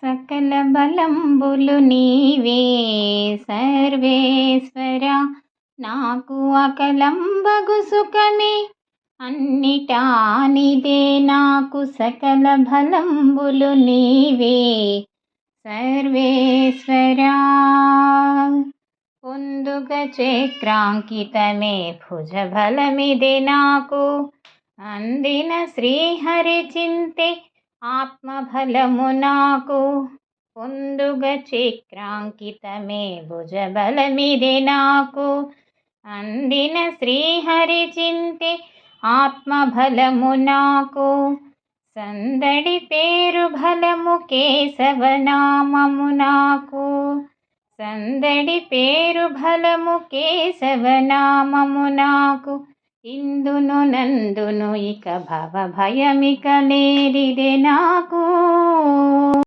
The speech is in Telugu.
సకల బలంబులు నీవే సర్వేశ్వర, నాకు అకలంబగు సుఖమే అన్నిటా నీదే. నాకు సకల బలంబులు నీవే సర్వేశ్వరా. పొందుగ చక్రాంకితమే భుజబలమిదే నాకు, అందిన శ్రీహరి చింతే ఆత్మబలము నాకు. పొందుగ చక్రాంకితమే భుజబలమిదే నాకు, అందిన శ్రీహరి చింతే ఆత్మబలము నాకు. సందడి పేరు బలము కేశవనామము నాకు, సందడి పేరు బలము కేశవనామము నాకు. ఇందును నందును ఇక భవ భయమిక లేనిదే నాకు.